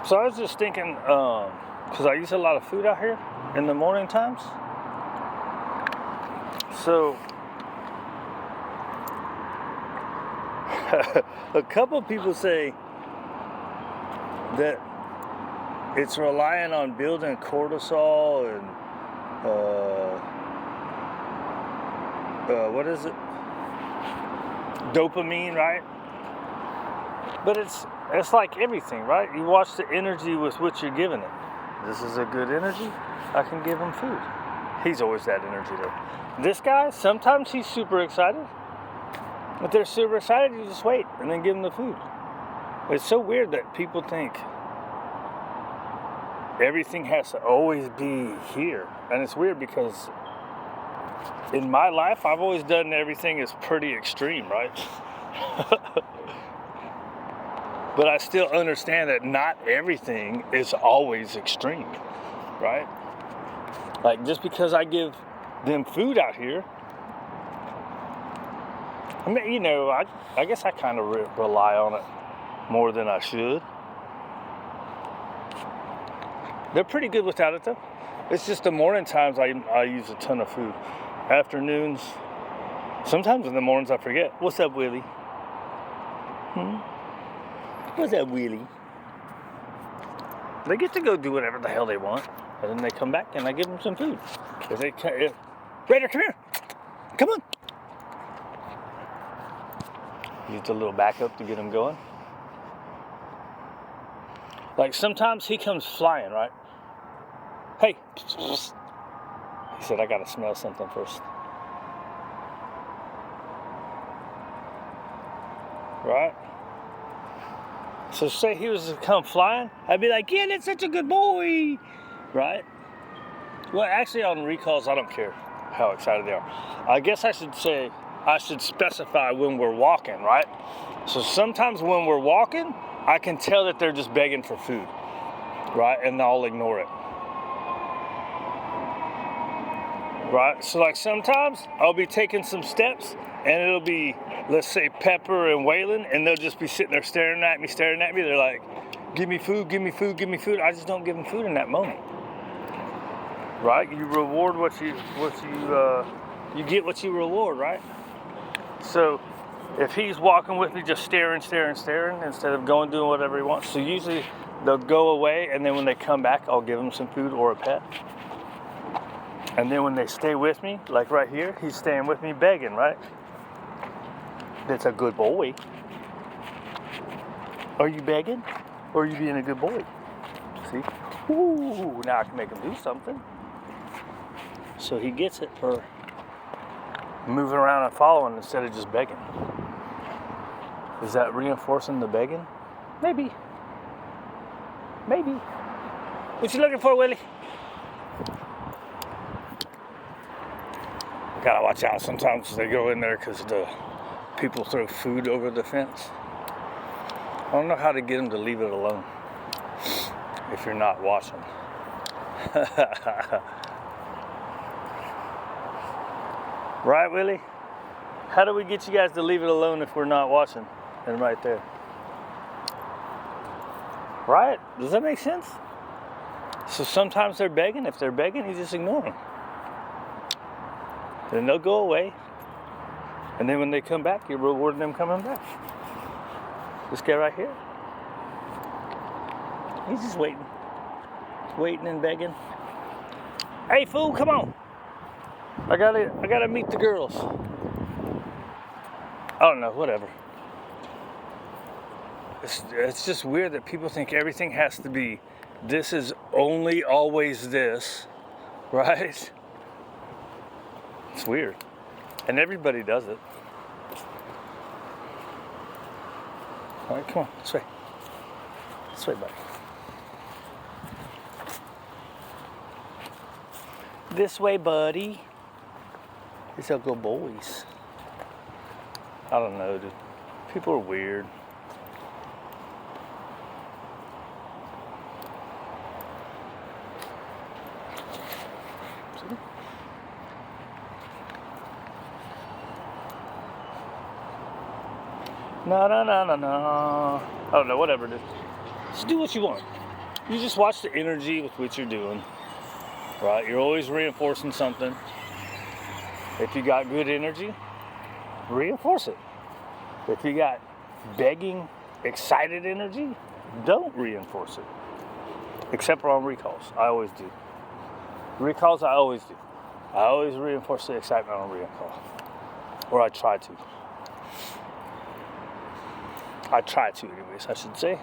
So I was just thinking, because I use a lot of food out here in the morning times. So a couple people say that it's relying on building cortisol and what is it? Dopamine, right? But it's like everything, right? You watch the energy with which you're giving it. This is a good energy. I can give him food. He's always that energy though. This guy, sometimes he's super excited. If they're super excited, you just wait and then give them the food. It's so weird that people think everything has to always be here. And it's weird because in my life, I've always done everything as pretty extreme, right? But I still understand that not everything is always extreme, right? Like just because I give them food out here, I mean, you know, I guess I kind of rely on it more than I should. They're pretty good without it though. It's just the morning times I use a ton of food. Afternoons, sometimes in the mornings I forget. What's up, Willie? What's up, Willie? They get to go do whatever the hell they want, and then they come back and I give them some food. Raider, come here. Come on. Use a little backup to get him going. Like sometimes he comes flying, right? Hey. He said, I gotta smell something first. Right? So say he was to come flying, I'd be like, yeah, that's such a good boy. Right? Well, actually on recalls, I don't care how excited they are. I guess I should specify when we're walking, right? So sometimes when we're walking, I can tell that they're just begging for food, right? And I'll ignore it. Right? So like sometimes I'll be taking some steps and it'll be, let's say, Pepper and Waylon, and they'll just be sitting there staring at me. They're like, give me food, give me food, give me food. I just don't give them food in that moment. Right? You reward you get what you reward, right? So if he's walking with me just staring instead of going doing whatever he wants, so usually they'll go away, and then when they come back, I'll give them some food or a pet. And then when they stay with me, like right here, he's staying with me begging, right? That's a good boy. Are you begging? Or are you being a good boy? See? Ooh, now I can make him do something. So he gets it for moving around and following instead of just begging. Is that reinforcing the begging? Maybe. What you looking for, Willie? Gotta watch out. Sometimes they go in there because the people throw food over the fence. I don't know how to get them to leave it alone if you're not watching. Right, Willie? How do we get you guys to leave it alone if we're not watching? And right there. Right? Does that make sense? So sometimes they're begging. If they're begging, you just ignore them. Then they'll go away. And then when they come back, you're rewarding them coming back. This guy right here. He's just waiting. Waiting and begging. Hey, fool, come on. I gotta meet the girls. I don't know, whatever. It's just weird that people think everything has to be, this is only always this, right? It's weird. And everybody does it. All right, come on, this way. This way, buddy. This way, buddy. These are good boys. I don't know, dude. People are weird. See? No. I don't know, whatever, dude. Just do what you want. You just watch the energy with which you're doing, right? You're always reinforcing something. If you got good energy, reinforce it. If you got begging, excited energy, don't reinforce it. Except for on recalls. I always do. Recalls, I always do. I always reinforce the excitement on recall. Or I try to. I try to, anyways, I should say.